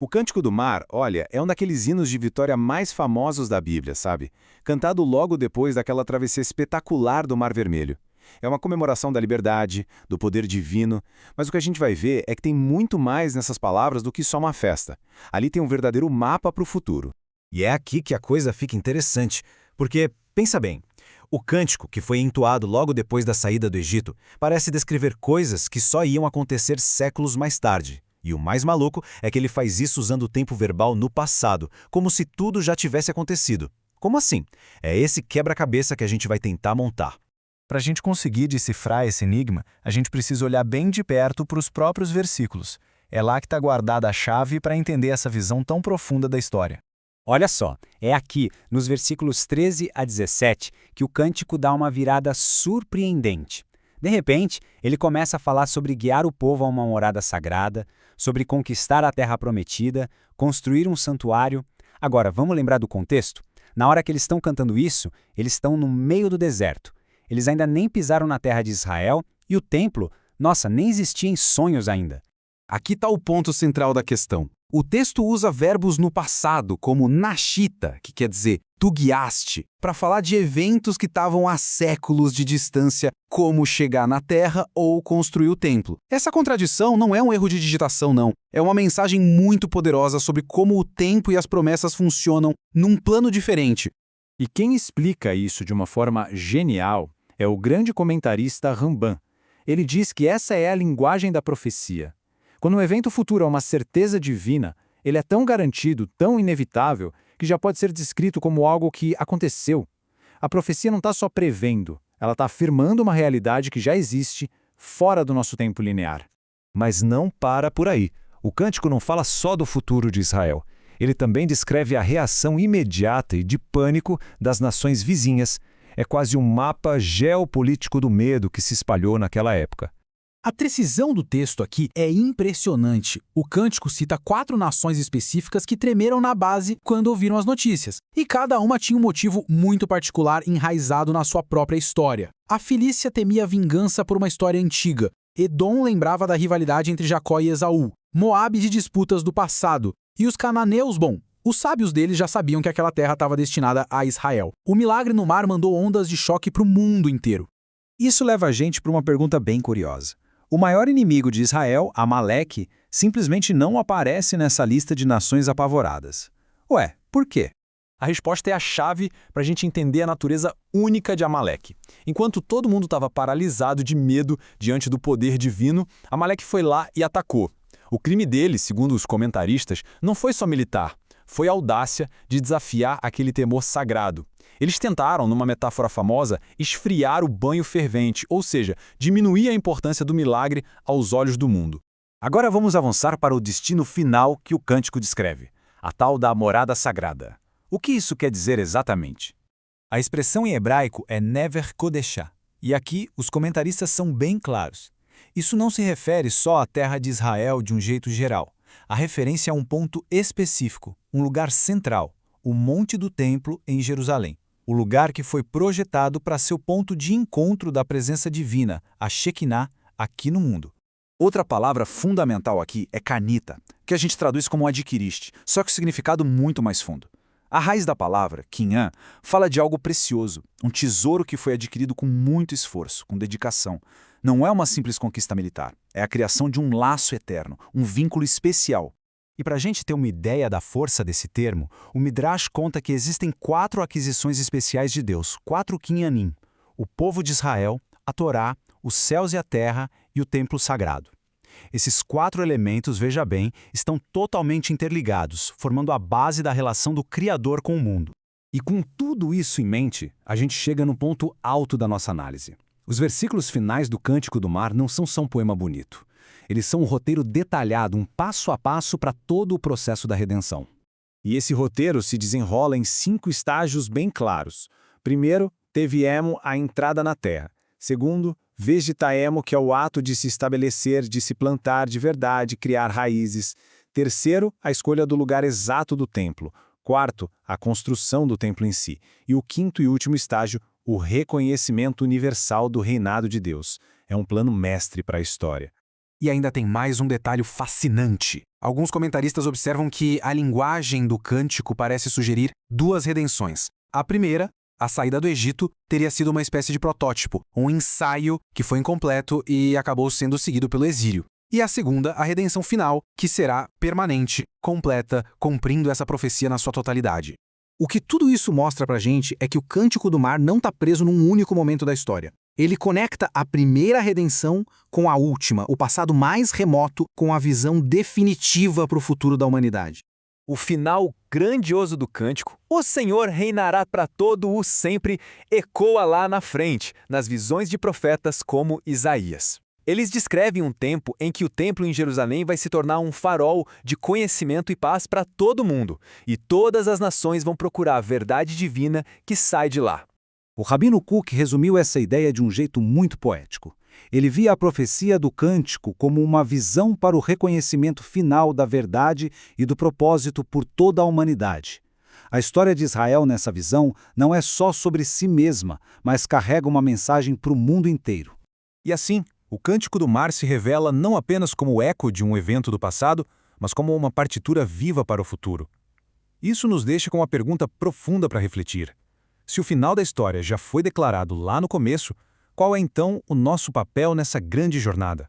O Cântico do Mar, olha, é um daqueles hinos de vitória mais famosos da Bíblia, sabe? Cantado logo depois daquela travessia espetacular do Mar Vermelho. É uma comemoração da liberdade, do poder divino, mas o que a gente vai ver é que tem muito mais nessas palavras do que só uma festa. Ali tem um verdadeiro mapa para o futuro. E é aqui que a coisa fica interessante, porque, pensa bem, o cântico, que foi entoado logo depois da saída do Egito, parece descrever coisas que só iam acontecer séculos mais tarde. E o mais maluco é que ele faz isso usando o tempo verbal no passado, como se tudo já tivesse acontecido. Como assim? É esse quebra-cabeça que a gente vai tentar montar. Para a gente conseguir decifrar esse enigma, a gente precisa olhar bem de perto para os próprios versículos. É lá que está guardada a chave para entender essa visão tão profunda da história. Olha só, é aqui, nos versículos 13 a 17, que o cântico dá uma virada surpreendente. De repente, ele começa a falar sobre guiar o povo a uma morada sagrada, sobre conquistar a terra prometida, construir um santuário. Agora, vamos lembrar do contexto? Na hora que eles estão cantando isso, eles estão no meio do deserto. Eles ainda nem pisaram na terra de Israel e o templo, nossa, nem existia em sonhos ainda. Aqui está o ponto central da questão. O texto usa verbos no passado, como nashita, que quer dizer tu guiaste, para falar de eventos que estavam a séculos de distância, como chegar na terra ou construir o templo. Essa contradição não é um erro de digitação, não. É uma mensagem muito poderosa sobre como o tempo e as promessas funcionam num plano diferente. E quem explica isso de uma forma genial é o grande comentarista Ramban. Ele diz que essa é a linguagem da profecia. Quando um evento futuro é uma certeza divina, ele é tão garantido, tão inevitável, que já pode ser descrito como algo que aconteceu. A profecia não está só prevendo, ela está afirmando uma realidade que já existe fora do nosso tempo linear. Mas não para por aí. O cântico não fala só do futuro de Israel. Ele também descreve a reação imediata e de pânico das nações vizinhas. É quase um mapa geopolítico do medo que se espalhou naquela época. A precisão do texto aqui é impressionante. O cântico cita 4 nações específicas que tremeram na base quando ouviram as notícias, e cada uma tinha um motivo muito particular enraizado na sua própria história. A Filícia temia vingança por uma história antiga. Edom lembrava da rivalidade entre Jacó e Esaú. Moabe de disputas do passado. E os cananeus, bom, os sábios deles já sabiam que aquela terra estava destinada a Israel. O milagre no mar mandou ondas de choque para o mundo inteiro. Isso leva a gente para uma pergunta bem curiosa. O maior inimigo de Israel, Amaleque, simplesmente não aparece nessa lista de nações apavoradas. Ué, por quê? A resposta é a chave para a gente entender a natureza única de Amaleque. Enquanto todo mundo estava paralisado de medo diante do poder divino, Amaleque foi lá e atacou. O crime dele, segundo os comentaristas, não foi só militar, foi a audácia de desafiar aquele temor sagrado. Eles tentaram, numa metáfora famosa, esfriar o banho fervente, ou seja, diminuir a importância do milagre aos olhos do mundo. Agora vamos avançar para o destino final que o cântico descreve, a tal da morada sagrada. O que isso quer dizer exatamente? A expressão em hebraico é Never Kodeshah, e aqui os comentaristas são bem claros. Isso não se refere só à terra de Israel de um jeito geral. A referência é um ponto específico, um lugar central, o Monte do Templo em Jerusalém. O lugar que foi projetado para ser o ponto de encontro da presença divina, a Shekinah, aqui no mundo. Outra palavra fundamental aqui é kanita, que a gente traduz como adquiriste, só que o significado muito mais fundo. A raiz da palavra, kinyan, fala de algo precioso, um tesouro que foi adquirido com muito esforço, com dedicação. Não é uma simples conquista militar, é a criação de um laço eterno, um vínculo especial. E para a gente ter uma ideia da força desse termo, o Midrash conta que existem 4 aquisições especiais de Deus, 4 Kinyanim: o povo de Israel, a Torá, os céus e a terra e o templo sagrado. Esses 4 elementos, veja bem, estão totalmente interligados, formando a base da relação do Criador com o mundo. E com tudo isso em mente, a gente chega no ponto alto da nossa análise. Os versículos finais do Cântico do Mar não são só um poema bonito. Eles são um roteiro detalhado, um passo a passo para todo o processo da redenção. E esse roteiro se desenrola em 5 estágios bem claros. Primeiro, teviemo, a entrada na terra. Segundo, vegetaemo, que é o ato de se estabelecer, de se plantar de verdade, criar raízes. Terceiro, a escolha do lugar exato do templo. Quarto, a construção do templo em si. E o quinto e último estágio, o reconhecimento universal do reinado de Deus. É um plano mestre para a história. E ainda tem mais um detalhe fascinante. Alguns comentaristas observam que a linguagem do cântico parece sugerir duas redenções. A primeira, a saída do Egito, teria sido uma espécie de protótipo, um ensaio que foi incompleto e acabou sendo seguido pelo exílio. E a segunda, a redenção final, que será permanente, completa, cumprindo essa profecia na sua totalidade. O que tudo isso mostra pra gente é que o Cântico do Mar não está preso num único momento da história. Ele conecta a primeira redenção com a última, o passado mais remoto com a visão definitiva para o futuro da humanidade. O final grandioso do cântico, o Senhor reinará para todo o sempre, ecoa lá na frente, nas visões de profetas como Isaías. Eles descrevem um tempo em que o templo em Jerusalém vai se tornar um farol de conhecimento e paz para todo mundo, e todas as nações vão procurar a verdade divina que sai de lá. O Rabino Kook resumiu essa ideia de um jeito muito poético. Ele via a profecia do cântico como uma visão para o reconhecimento final da verdade e do propósito por toda a humanidade. A história de Israel nessa visão não é só sobre si mesma, mas carrega uma mensagem para o mundo inteiro. E assim, o Cântico do Mar se revela não apenas como o eco de um evento do passado, mas como uma partitura viva para o futuro. Isso nos deixa com uma pergunta profunda para refletir. Se o final da história já foi declarado lá no começo, qual é então o nosso papel nessa grande jornada?